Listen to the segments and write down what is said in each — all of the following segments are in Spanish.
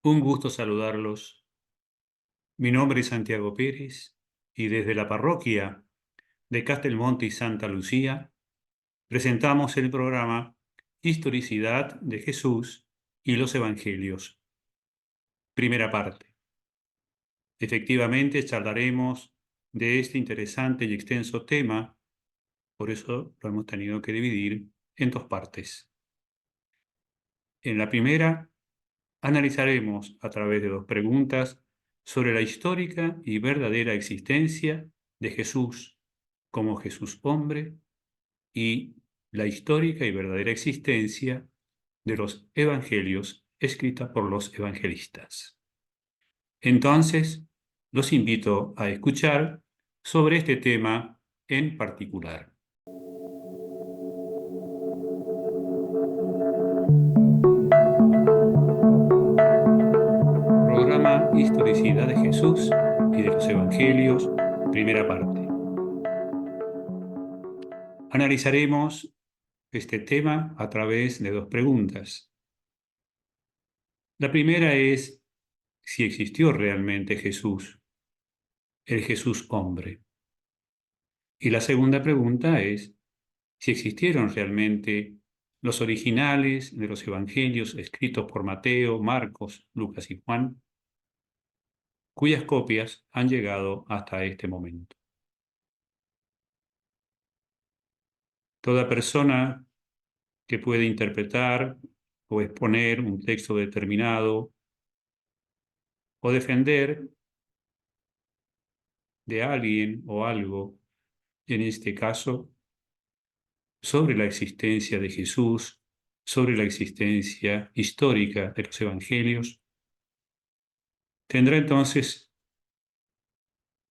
Un gusto saludarlos. Mi nombre es Santiago Pérez y desde la parroquia de Castelmonte y Santa Lucía presentamos el programa Historicidad de Jesús y los Evangelios. Primera parte. Efectivamente, charlaremos de este interesante y extenso tema, por eso lo hemos tenido que dividir en dos partes. En la primera, analizaremos a través de dos preguntas sobre la histórica y verdadera existencia de Jesús como Jesús hombre y la histórica y verdadera existencia de los evangelios escrita por los evangelistas. Entonces, los invito a escuchar sobre este tema en particular. Programa Historicidad de Jesús y de los Evangelios, primera parte. Analizaremos este tema a través de dos preguntas. La primera es si existió realmente Jesús, el Jesús hombre. Y la segunda pregunta es si existieron realmente los originales de los evangelios escritos por Mateo, Marcos, Lucas y Juan, cuyas copias han llegado hasta este momento. Toda persona que puede interpretar o exponer un texto determinado o defender de alguien o algo, en este caso, sobre la existencia de Jesús, sobre la existencia histórica de los evangelios, tendrá entonces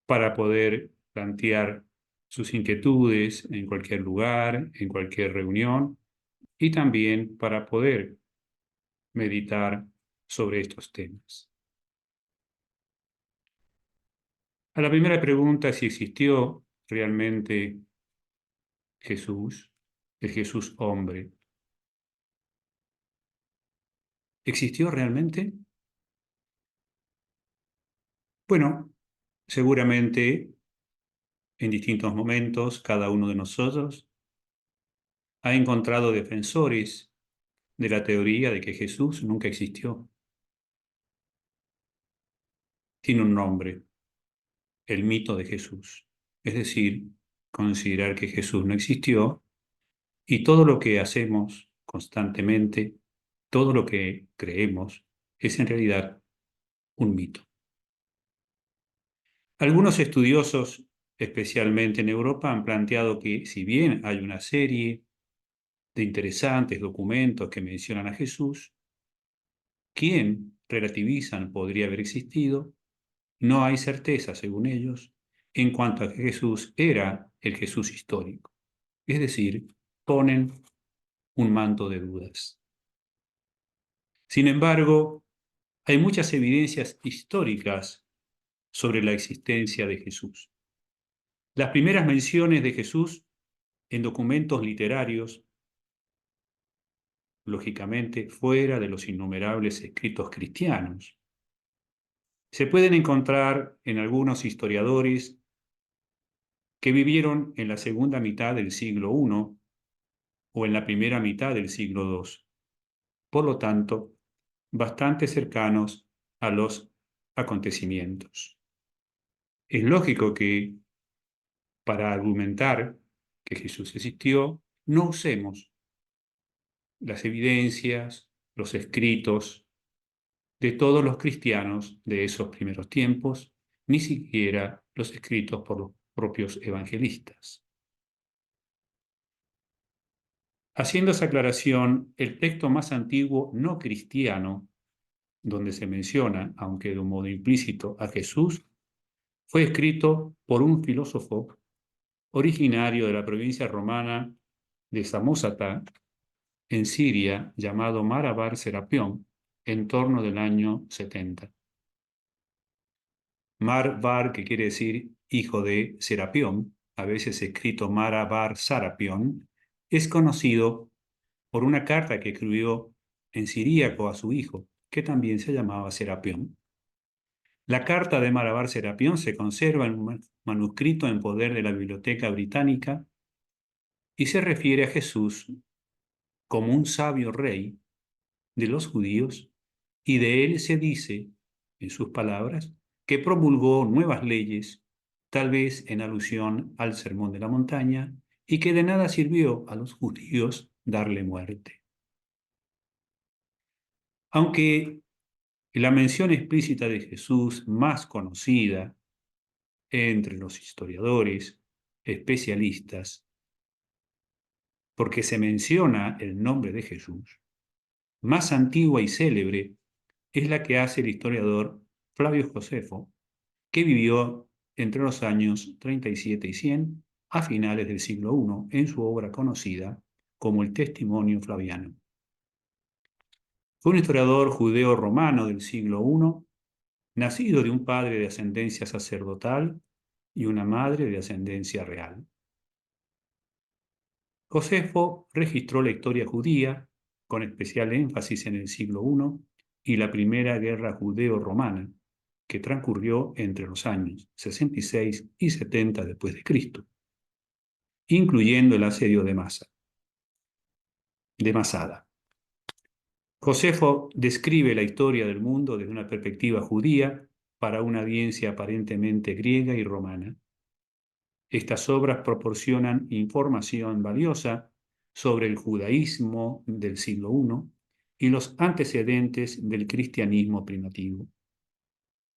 para poder plantear sus inquietudes en cualquier lugar, en cualquier reunión, y también para poder meditar sobre estos temas. A la primera pregunta, si existió realmente Jesús, el Jesús hombre, ¿existió realmente? Bueno, seguramente en distintos momentos cada uno de nosotros ha encontrado defensores de la teoría de que Jesús nunca existió. Tiene un nombre, el mito de Jesús. Es decir, considerar que Jesús no existió y todo lo que hacemos constantemente, todo lo que creemos, es en realidad un mito. Algunos estudiosos, especialmente en Europa, han planteado que si bien hay una serie de interesantes documentos que mencionan a Jesús, quien relativizan podría haber existido, no hay certeza, según ellos, en cuanto a que Jesús era el Jesús histórico. Es decir, ponen un manto de dudas. Sin embargo, hay muchas evidencias históricas sobre la existencia de Jesús. Las primeras menciones de Jesús en documentos literarios, lógicamente fuera de los innumerables escritos cristianos, se pueden encontrar en algunos historiadores que vivieron en la segunda mitad del siglo I o en la primera mitad del siglo II, por lo tanto, bastante cercanos a los acontecimientos. Es lógico que para argumentar que Jesús existió, no usemos las evidencias, los escritos de todos los cristianos de esos primeros tiempos, ni siquiera los escritos por los propios evangelistas. Haciendo esa aclaración, el texto más antiguo no cristiano, donde se menciona, aunque de un modo implícito, a Jesús, fue escrito por un filósofo originario de la provincia romana de Samosata, en Siria, llamado Mara bar Serapión, en torno del año 70. Mar bar, que quiere decir hijo de Serapión, a veces escrito Mara bar Sarapión, es conocido por una carta que escribió en siríaco a su hijo, que también se llamaba Serapión. La carta de Marabar Serapión se conserva en un manuscrito en poder de la Biblioteca Británica y se refiere a Jesús como un sabio rey de los judíos, y de él se dice, en sus palabras, que promulgó nuevas leyes, tal vez en alusión al Sermón de la Montaña, y que de nada sirvió a los judíos darle muerte. Aunque la mención explícita de Jesús más conocida entre los historiadores especialistas, porque se menciona el nombre de Jesús, más antigua y célebre es la que hace el historiador Flavio Josefo, que vivió entre los años 37 y 100 a finales del siglo I en su obra conocida como el Testimonio Flaviano. Fue un historiador judeo-romano del siglo I, nacido de un padre de ascendencia sacerdotal y una madre de ascendencia real. Josefo registró la historia judía, con especial énfasis en el siglo I y la primera guerra judeo-romana, que transcurrió entre los años 66 y 70 después de Cristo, incluyendo el asedio de Masada. Josefo describe la historia del mundo desde una perspectiva judía para una audiencia aparentemente griega y romana. Estas obras proporcionan información valiosa sobre el judaísmo del siglo I y los antecedentes del cristianismo primitivo.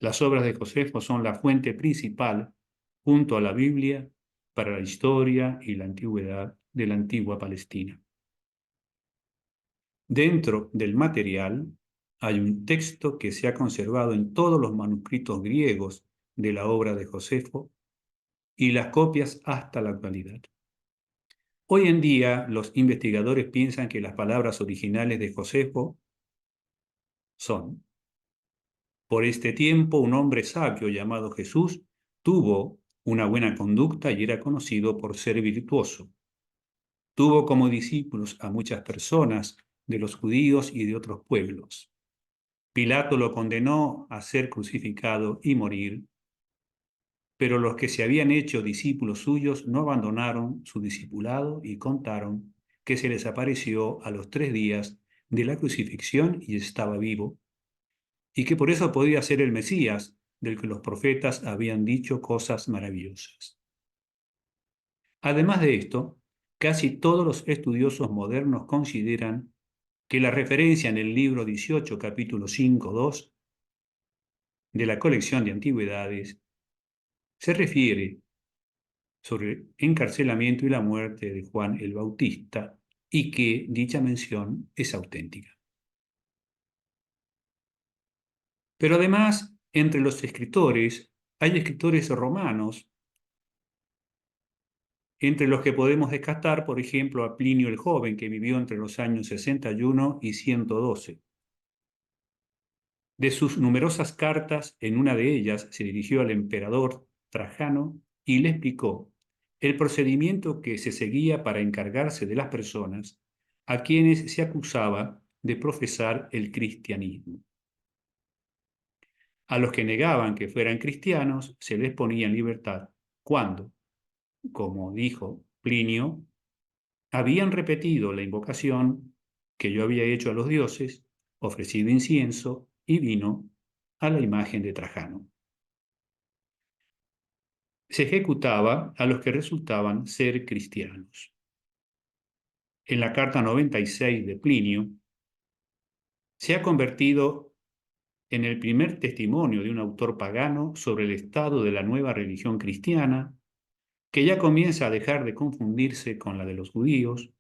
Las obras de Josefo son la fuente principal, junto a la Biblia, para la historia y la antigüedad de la antigua Palestina. Dentro del material hay un texto que se ha conservado en todos los manuscritos griegos de la obra de Josefo y las copias hasta la actualidad. Hoy en día, los investigadores piensan que las palabras originales de Josefo son: por este tiempo, un hombre sabio llamado Jesús tuvo una buena conducta y era conocido por ser virtuoso. Tuvo como discípulos a muchas personas de los judíos y de otros pueblos. Pilato lo condenó a ser crucificado y morir, pero los que se habían hecho discípulos suyos no abandonaron su discipulado y contaron que se les apareció a los 3 días de la crucifixión y estaba vivo, y que por eso podía ser el Mesías, del que los profetas habían dicho cosas maravillosas. Además de esto, casi todos los estudiosos modernos consideran que la referencia en el libro 18, capítulo 5, 2, de la colección de antigüedades, se refiere sobre el encarcelamiento y la muerte de Juan el Bautista, y que dicha mención es auténtica. Pero además, entre los escritores, hay escritores romanos, entre los que podemos descartar, por ejemplo, a Plinio el Joven, que vivió entre los años 61 y 112. De sus numerosas cartas, en una de ellas se dirigió al emperador Trajano y le explicó el procedimiento que se seguía para encargarse de las personas a quienes se acusaba de profesar el cristianismo. A los que negaban que fueran cristianos se les ponía en libertad cuando, como dijo Plinio, habían repetido la invocación que yo había hecho a los dioses, ofrecido incienso y vino a la imagen de Trajano. Se ejecutaba a los que resultaban ser cristianos. En la carta 96 de Plinio, se ha convertido en el primer testimonio de un autor pagano sobre el estado de la nueva religión cristiana, que ya comienza a dejar de confundirse con la de los judíos,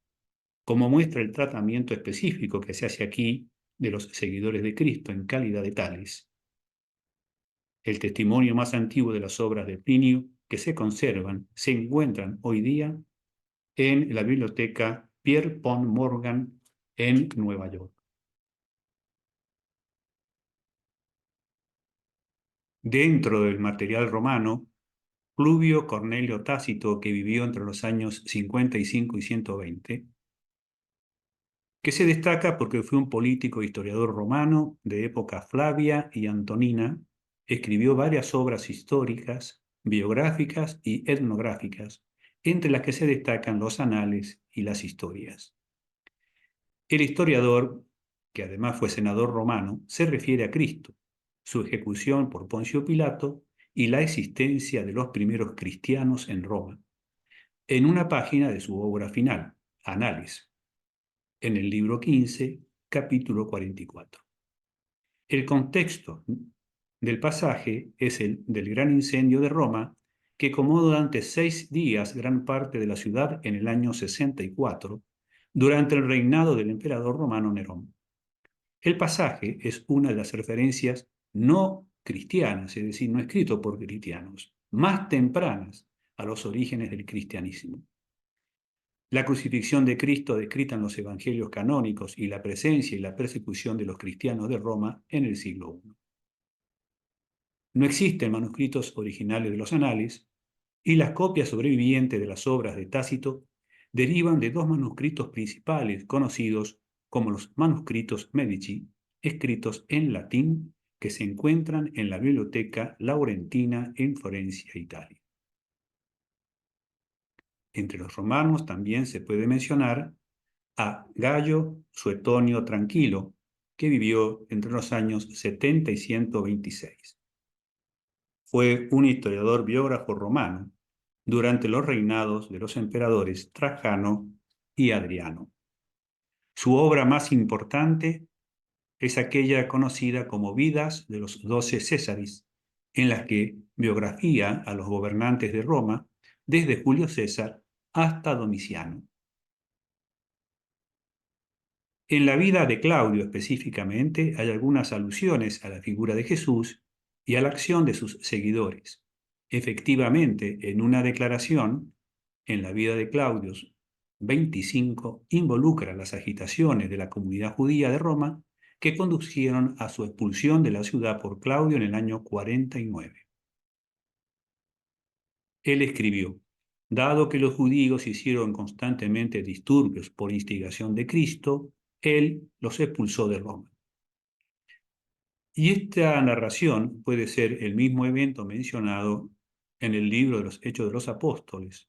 como muestra el tratamiento específico que se hace aquí de los seguidores de Cristo en calidad de tales. El testimonio más antiguo de las obras de Plinio que se conservan se encuentran hoy día en la biblioteca Pierpont Morgan en Nueva York. Dentro del material romano, Pluvio Cornelio Tácito, que vivió entre los años 55 y 120, que se destaca porque fue un político e historiador romano de época Flavia y Antonina. Escribió varias obras históricas, biográficas y etnográficas, entre las que se destacan los anales y las historias. El historiador, que además fue senador romano, se refiere a Cristo, su ejecución por Poncio Pilato y la existencia de los primeros cristianos en Roma, en una página de su obra final, Anales, en el libro 15, capítulo 44. El contexto del pasaje es el del gran incendio de Roma, que quemó durante 6 días gran parte de la ciudad en el año 64, durante el reinado del emperador romano Nerón. El pasaje es una de las referencias no cristianas, es decir, no escrito por cristianos, más tempranas a los orígenes del cristianismo. La crucifixión de Cristo descrita en los evangelios canónicos y la presencia y la persecución de los cristianos de Roma en el siglo I. No existen manuscritos originales de los anales, y las copias sobrevivientes de las obras de Tácito derivan de 2 manuscritos principales conocidos como los manuscritos Medici, escritos en latín, que se encuentran en la Biblioteca Laurentina en Florencia, Italia. Entre los romanos también se puede mencionar a Gayo Suetonio Tranquilo, que vivió entre los años 70 y 126. Fue un historiador biógrafo romano durante los reinados de los emperadores Trajano y Adriano. Su obra más importante es aquella conocida como Vidas de los 12 Césares, en las que biografía a los gobernantes de Roma desde Julio César hasta Domiciano. En la vida de Claudio específicamente hay algunas alusiones a la figura de Jesús y a la acción de sus seguidores. Efectivamente, en una declaración, en la vida de Claudio 25, involucra las agitaciones de la comunidad judía de Roma que conducieron a su expulsión de la ciudad por Claudio en el año 49. Él escribió: dado que los judíos hicieron constantemente disturbios por instigación de Cristo, él los expulsó de Roma. Y esta narración puede ser el mismo evento mencionado en el libro de los Hechos de los Apóstoles,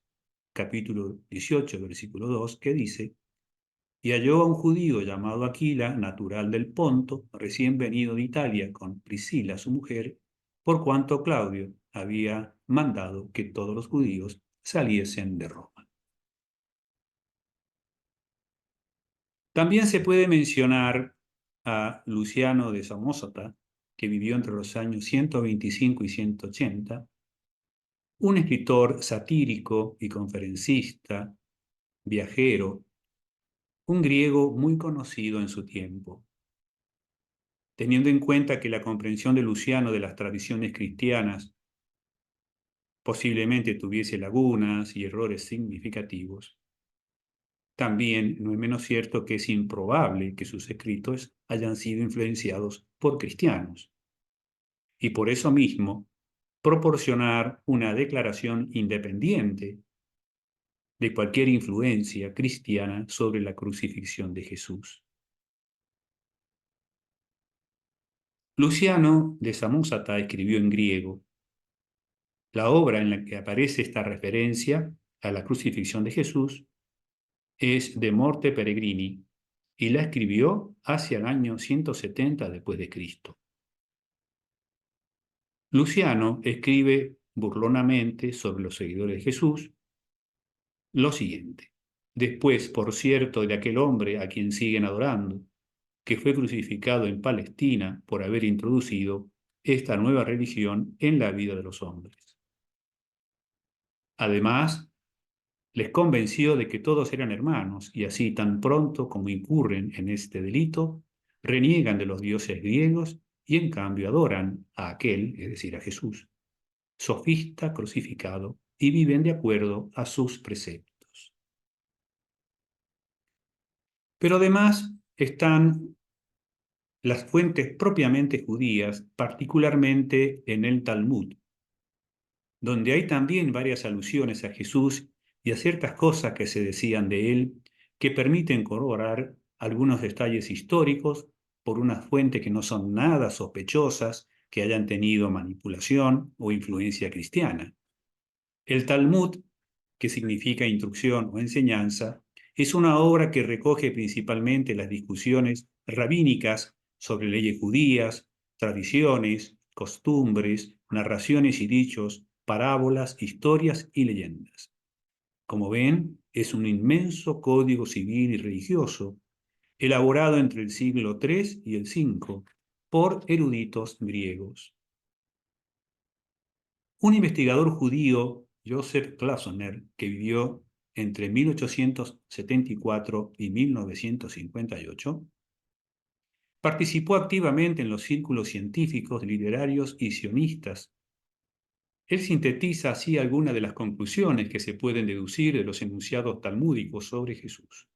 capítulo 18, versículo 2, que dice: y halló a un judío llamado Aquila, natural del Ponto, recién venido de Italia con Priscila, su mujer, por cuanto Claudio había mandado que todos los judíos saliesen de Roma. También se puede mencionar a Luciano de Samosata, que vivió entre los años 125 y 180, un escritor satírico y conferencista, viajero, un griego muy conocido en su tiempo. Teniendo en cuenta que la comprensión de Luciano de las tradiciones cristianas posiblemente tuviese lagunas y errores significativos, también no es menos cierto que es improbable que sus escritos hayan sido influenciados por cristianos. Y por eso mismo, proporcionar una declaración independiente de cualquier influencia cristiana sobre la crucifixión de Jesús. Luciano de Samosata escribió en griego. La obra en la que aparece esta referencia a la crucifixión de Jesús es De Morte Peregrini y la escribió hacia el año 170 después de Cristo. Luciano escribe burlonamente sobre los seguidores de Jesús lo siguiente: después, por cierto, de aquel hombre a quien siguen adorando, que fue crucificado en Palestina por haber introducido esta nueva religión en la vida de los hombres. Además, les convenció de que todos eran hermanos, y así tan pronto como incurren en este delito, reniegan de los dioses griegos y en cambio adoran a aquel, es decir, a Jesús, sofista crucificado, y viven de acuerdo a sus preceptos. Pero además están las fuentes propiamente judías, particularmente en el Talmud, donde hay también varias alusiones a Jesús y a ciertas cosas que se decían de él que permiten corroborar algunos detalles históricos por unas fuentes que no son nada sospechosas que hayan tenido manipulación o influencia cristiana. El Talmud, que significa instrucción o enseñanza, es una obra que recoge principalmente las discusiones rabínicas sobre leyes judías, tradiciones, costumbres, narraciones y dichos, parábolas, historias y leyendas. Como ven, es un inmenso código civil y religioso, elaborado entre el siglo III y el V por eruditos griegos. Un investigador judío, Joseph Klasoner, que vivió entre 1874 y 1958, participó activamente en los círculos científicos, literarios y sionistas. Él sintetiza así algunas de las conclusiones que se pueden deducir de los enunciados talmúdicos sobre Jesús.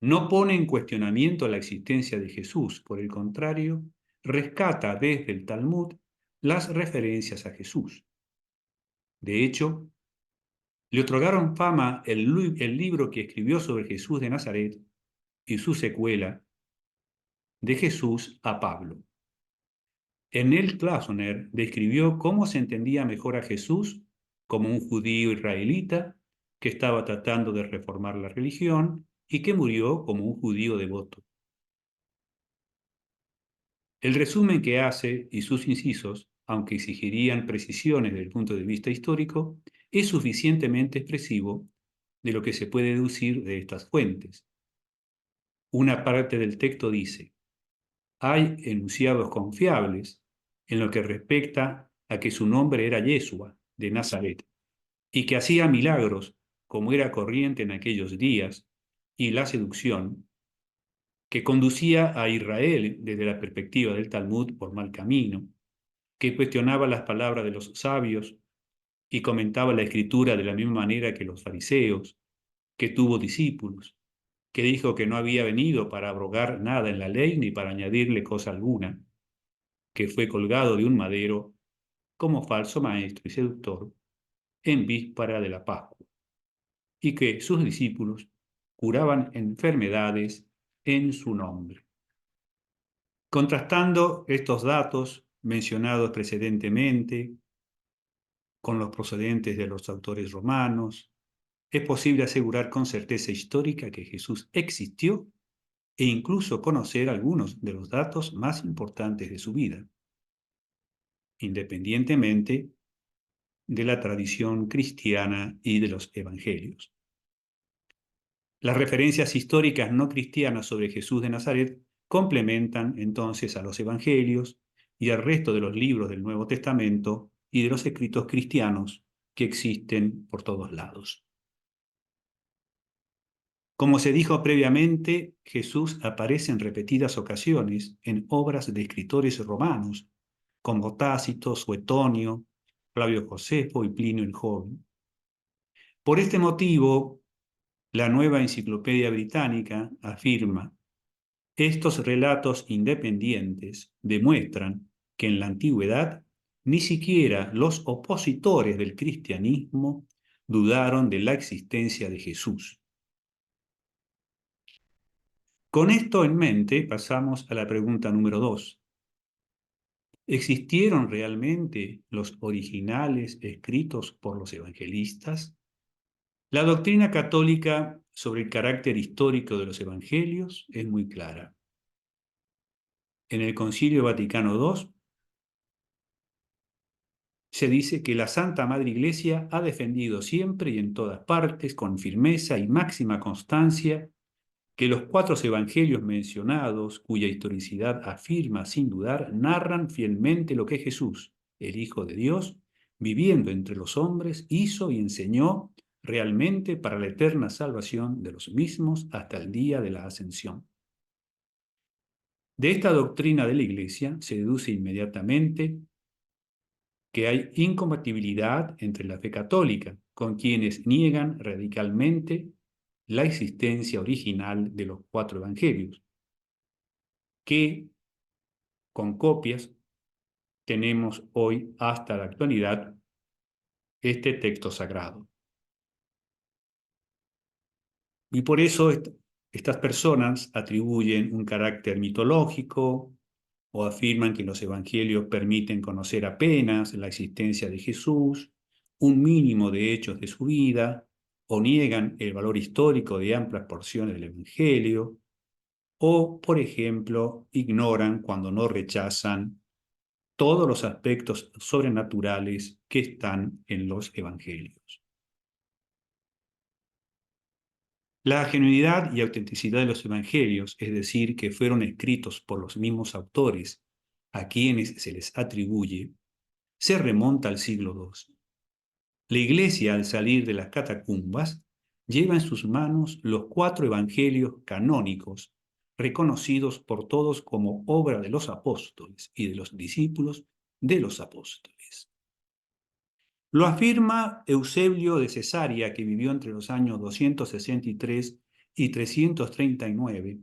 No pone en cuestionamiento la existencia de Jesús, por el contrario, rescata desde el Talmud las referencias a Jesús. De hecho, le otorgaron fama el libro que escribió sobre Jesús de Nazaret y su secuela, De Jesús a Pablo. En él, Klasoner describió cómo se entendía mejor a Jesús como un judío israelita que estaba tratando de reformar la religión y que murió como un judío devoto. El resumen que hace y sus incisos, aunque exigirían precisiones desde el punto de vista histórico, es suficientemente expresivo de lo que se puede deducir de estas fuentes. Una parte del texto dice: hay enunciados confiables en lo que respecta a que su nombre era Yeshua, de Nazaret, y que hacía milagros, como era corriente en aquellos días, y la seducción, que conducía a Israel desde la perspectiva del Talmud por mal camino, que cuestionaba las palabras de los sabios y comentaba la escritura de la misma manera que los fariseos, que tuvo discípulos, que dijo que no había venido para abrogar nada en la ley ni para añadirle cosa alguna, que fue colgado de un madero como falso maestro y seductor en víspera de la Pascua, y que sus discípulos curaban enfermedades en su nombre. Contrastando estos datos mencionados precedentemente con los procedentes de los autores romanos, es posible asegurar con certeza histórica que Jesús existió e incluso conocer algunos de los datos más importantes de su vida, independientemente de la tradición cristiana y de los evangelios. Las referencias históricas no cristianas sobre Jesús de Nazaret complementan entonces a los evangelios y al resto de los libros del Nuevo Testamento y de los escritos cristianos que existen por todos lados. Como se dijo previamente, Jesús aparece en repetidas ocasiones en obras de escritores romanos, como Tácito, Suetonio, Flavio Josefo y Plinio el Joven. Por este motivo, la Nueva Enciclopedia Británica afirma: estos relatos independientes demuestran que en la antigüedad ni siquiera los opositores del cristianismo dudaron de la existencia de Jesús. Con esto en mente, pasamos a la pregunta número 2. ¿Existieron realmente los originales escritos por los evangelistas? La doctrina católica sobre el carácter histórico de los evangelios es muy clara. En el Concilio Vaticano II se dice que la Santa Madre Iglesia ha defendido siempre y en todas partes, con firmeza y máxima constancia, que los 4 evangelios mencionados, cuya historicidad afirma sin dudar, narran fielmente lo que Jesús, el Hijo de Dios, viviendo entre los hombres, hizo y enseñó realmente para la eterna salvación de los mismos hasta el día de la ascensión. De esta doctrina de la Iglesia se deduce inmediatamente que hay incompatibilidad entre la fe católica, con quienes niegan radicalmente la existencia original de los 4 evangelios, que con copias tenemos hoy hasta la actualidad este texto sagrado. Y por eso Estas personas atribuyen un carácter mitológico o afirman que los evangelios permiten conocer apenas la existencia de Jesús, un mínimo de hechos de su vida, o niegan el valor histórico de amplias porciones del evangelio, o, por ejemplo, ignoran cuando no rechazan todos los aspectos sobrenaturales que están en los evangelios. La genuinidad y autenticidad de los evangelios, es decir, que fueron escritos por los mismos autores a quienes se les atribuye, se remonta al siglo II. La Iglesia, al salir de las catacumbas, lleva en sus manos los 4 evangelios canónicos, reconocidos por todos como obra de los apóstoles y de los discípulos de los apóstoles. Lo afirma Eusebio de Cesarea, que vivió entre los años 263 y 339,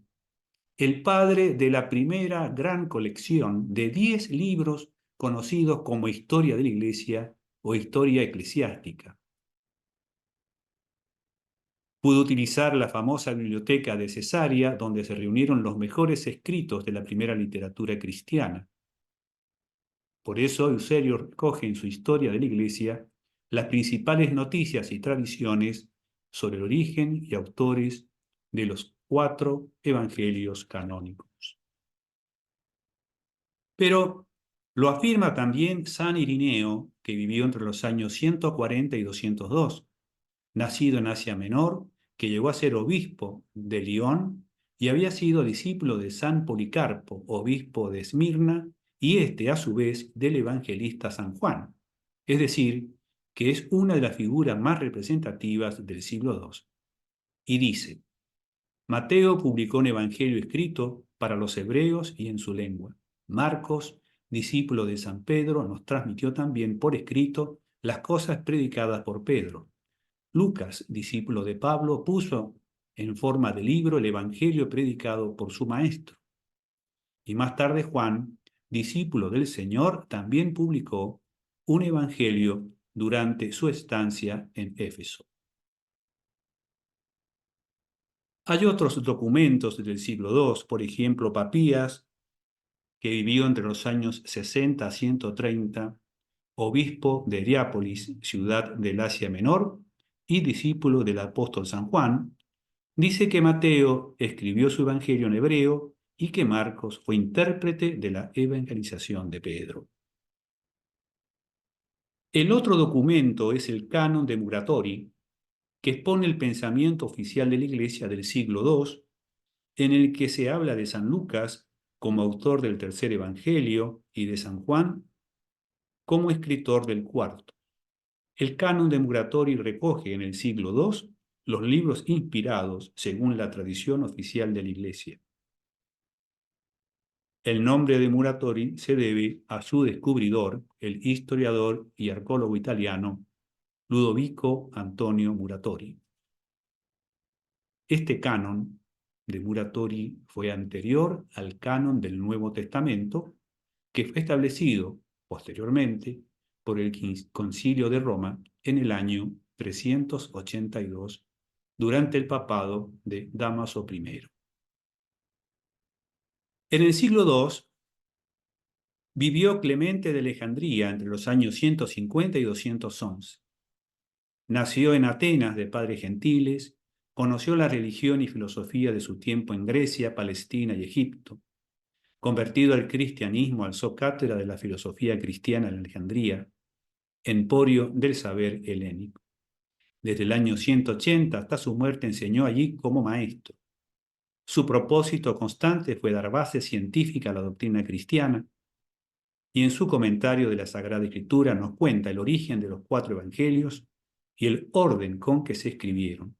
el padre de la primera gran colección de 10 libros conocidos como Historia de la Iglesia o Historia Eclesiástica. Pudo utilizar la famosa biblioteca de Cesarea, donde se reunieron los mejores escritos de la primera literatura cristiana. Por eso Eusebio recoge en su Historia de la Iglesia las principales noticias y tradiciones sobre el origen y autores de los 4 evangelios canónicos. Pero lo afirma también San Irineo, que vivió entre los años 140 y 202, nacido en Asia Menor, que llegó a ser obispo de Lyon y había sido discípulo de San Policarpo, obispo de Esmirna, y a su vez, del evangelista San Juan, es decir, que es una de las figuras más representativas del siglo II. Y dice: Mateo publicó un evangelio escrito para los hebreos y en su lengua. Marcos, discípulo de San Pedro, nos transmitió también por escrito las cosas predicadas por Pedro. Lucas, discípulo de Pablo, puso en forma de libro el evangelio predicado por su maestro. Y más tarde Juan, discípulo del Señor, también publicó un evangelio durante su estancia en Éfeso. Hay otros documentos del siglo II, por ejemplo, Papías, que vivió entre los años 60 a 130, obispo de Hierápolis, ciudad del Asia Menor, y discípulo del apóstol San Juan, dice que Mateo escribió su evangelio en hebreo y que Marcos fue intérprete de la evangelización de Pedro. El otro documento es el Canon de Muratori, que expone el pensamiento oficial de la Iglesia del siglo II, en el que se habla de San Lucas como autor del tercer evangelio y de San Juan como escritor del cuarto. El Canon de Muratori recoge en el siglo II los libros inspirados según la tradición oficial de la Iglesia. El nombre de Muratori se debe a su descubridor, el historiador y arqueólogo italiano Ludovico Antonio Muratori. Este canon de Muratori fue anterior al canon del Nuevo Testamento, que fue establecido posteriormente por el Concilio de Roma en el año 382 durante el papado de Dámaso I. En el siglo II vivió Clemente de Alejandría entre los años 150 y 211. Nació en Atenas de padres gentiles, conoció la religión y filosofía de su tiempo en Grecia, Palestina y Egipto. Convertido al cristianismo, alzó cátedra de la filosofía cristiana en Alejandría, emporio del saber helénico. Desde el año 180 hasta su muerte enseñó allí como maestro. Su propósito constante fue dar base científica a la doctrina cristiana, y en su comentario de la Sagrada Escritura nos cuenta el origen de los 4 evangelios y el orden con que se escribieron.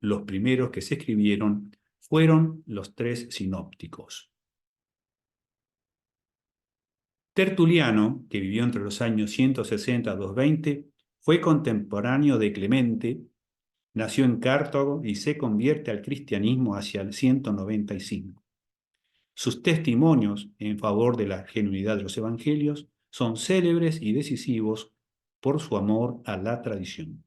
Los primeros que se escribieron fueron los 3 sinópticos. Tertuliano, que vivió entre los años 160 a 220, fue contemporáneo de Clemente, nació en Cartago y se convierte al cristianismo hacia el 195. Sus testimonios en favor de la genuinidad de los evangelios son célebres y decisivos por su amor a la tradición.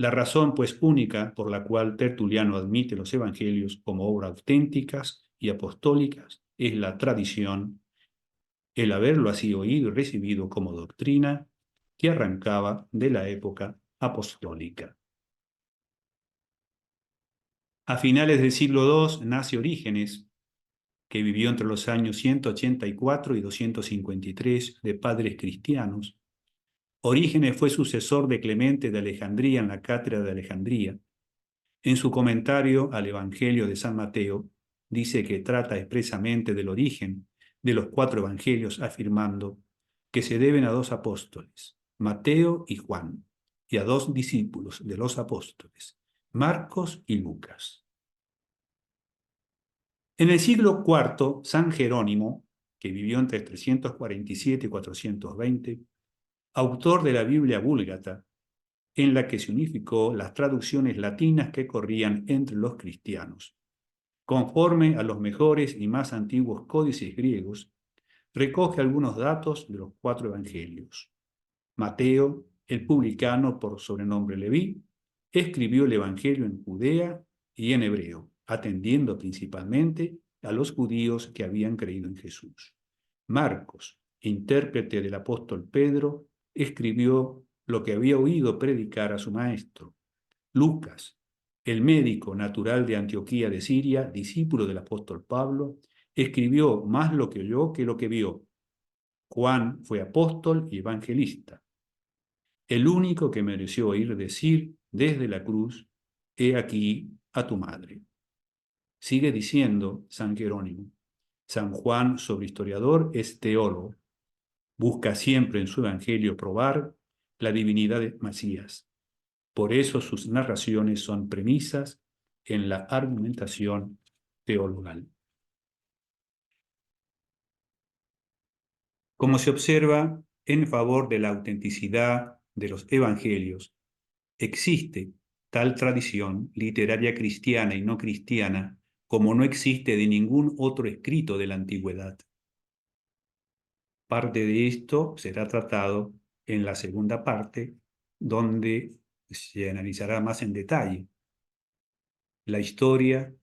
La razón, pues, única por la cual Tertuliano admite los evangelios como obras auténticas y apostólicas es la tradición, el haberlo así oído y recibido como doctrina que arrancaba de la época apostólica. A finales del siglo II nace Orígenes, que vivió entre los años 184 y 253 de padres cristianos. Orígenes fue sucesor de Clemente de Alejandría en la cátedra de Alejandría. En su comentario al Evangelio de San Mateo, dice que trata expresamente del origen de los 4 evangelios, afirmando que se deben a 2 apóstoles, Mateo y Juan, y a 2 discípulos de los apóstoles, Marcos y Lucas. En el siglo IV, San Jerónimo, que vivió entre 347 y 420, autor de la Biblia Búlgata, en la que se unificó las traducciones latinas que corrían entre los cristianos, conforme a los mejores y más antiguos códices griegos, recoge algunos datos de los 4 evangelios. Mateo, el publicano por sobrenombre Leví, escribió el evangelio en Judea y en hebreo, atendiendo principalmente a los judíos que habían creído en Jesús. Marcos, intérprete del apóstol Pedro, escribió lo que había oído predicar a su maestro. Lucas, el médico natural de Antioquía de Siria, discípulo del apóstol Pablo, escribió más lo que oyó que lo que vio. Juan fue apóstol y evangelista, el único que mereció oír decir desde la cruz, he aquí a tu madre. Sigue diciendo San Jerónimo. San Juan, sobre historiador, es teólogo. Busca siempre en su evangelio probar la divinidad de Mesías. Por eso sus narraciones son premisas en la argumentación teologal. Como se observa, en favor de la autenticidad de los evangelios, existe tal tradición literaria cristiana y no cristiana como no existe de ningún otro escrito de la antigüedad. Parte de esto será tratado en la segunda parte, donde se analizará más en detalle la historia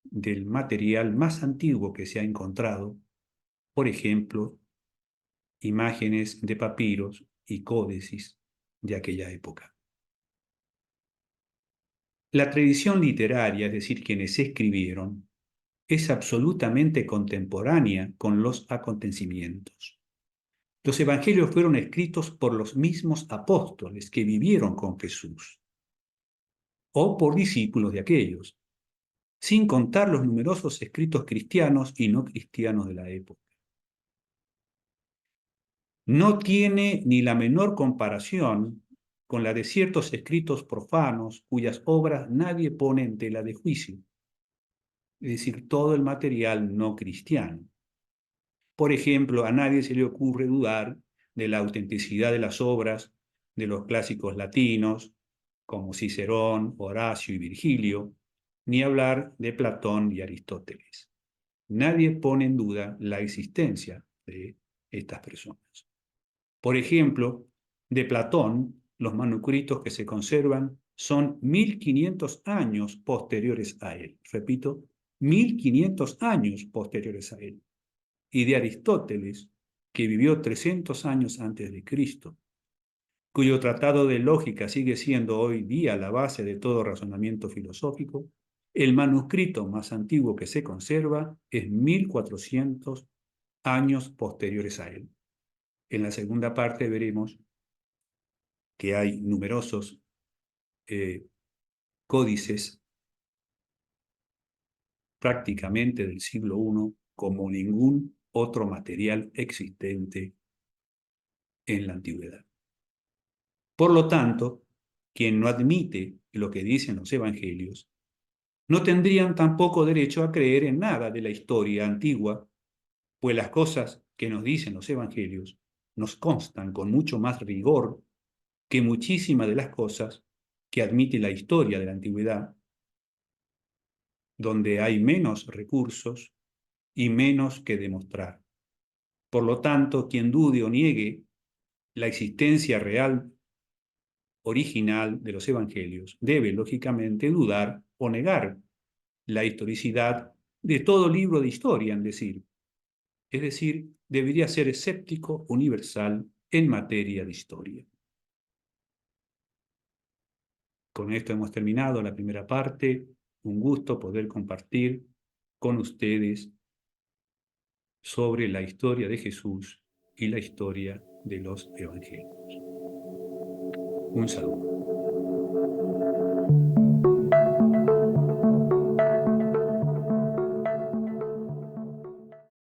del material más antiguo que se ha encontrado, por ejemplo, imágenes de papiros y códices de aquella época. La tradición literaria, es decir, quienes escribieron, es absolutamente contemporánea con los acontecimientos. Los evangelios fueron escritos por los mismos apóstoles que vivieron con Jesús, o por discípulos de aquellos, sin contar los numerosos escritos cristianos y no cristianos de la época. No tiene ni la menor comparación con la de ciertos escritos profanos cuyas obras nadie pone en tela de juicio, es decir, todo el material no cristiano. Por ejemplo, a nadie se le ocurre dudar de la autenticidad de las obras de los clásicos latinos, como Cicerón, Horacio y Virgilio, ni hablar de Platón y Aristóteles. Nadie pone en duda la existencia de estas personas. Por ejemplo, de Platón, los manuscritos que se conservan son 1500 años posteriores a él. Repito, 1500 años posteriores a él. Y de Aristóteles, que vivió 300 años antes de Cristo, cuyo tratado de lógica sigue siendo hoy día la base de todo razonamiento filosófico, el manuscrito más antiguo que se conserva es 1400 años posteriores a él. En la segunda parte veremos que hay numerosos códices prácticamente del siglo I como ningún otro material existente en la antigüedad. Por lo tanto, quien no admite lo que dicen los evangelios, no tendrían tampoco derecho a creer en nada de la historia antigua, pues las cosas que nos dicen los evangelios nos constan con mucho más rigor que muchísimas de las cosas que admite la historia de la antigüedad, donde hay menos recursos y menos que demostrar. Por lo tanto, quien dude o niegue la existencia real original de los evangelios, debe lógicamente dudar o negar la historicidad de todo libro de historia, es decir, debería ser escéptico universal en materia de historia. Con esto hemos terminado la primera parte. Un gusto poder compartir con ustedes sobre la historia de Jesús y la historia de los evangelios. Un saludo.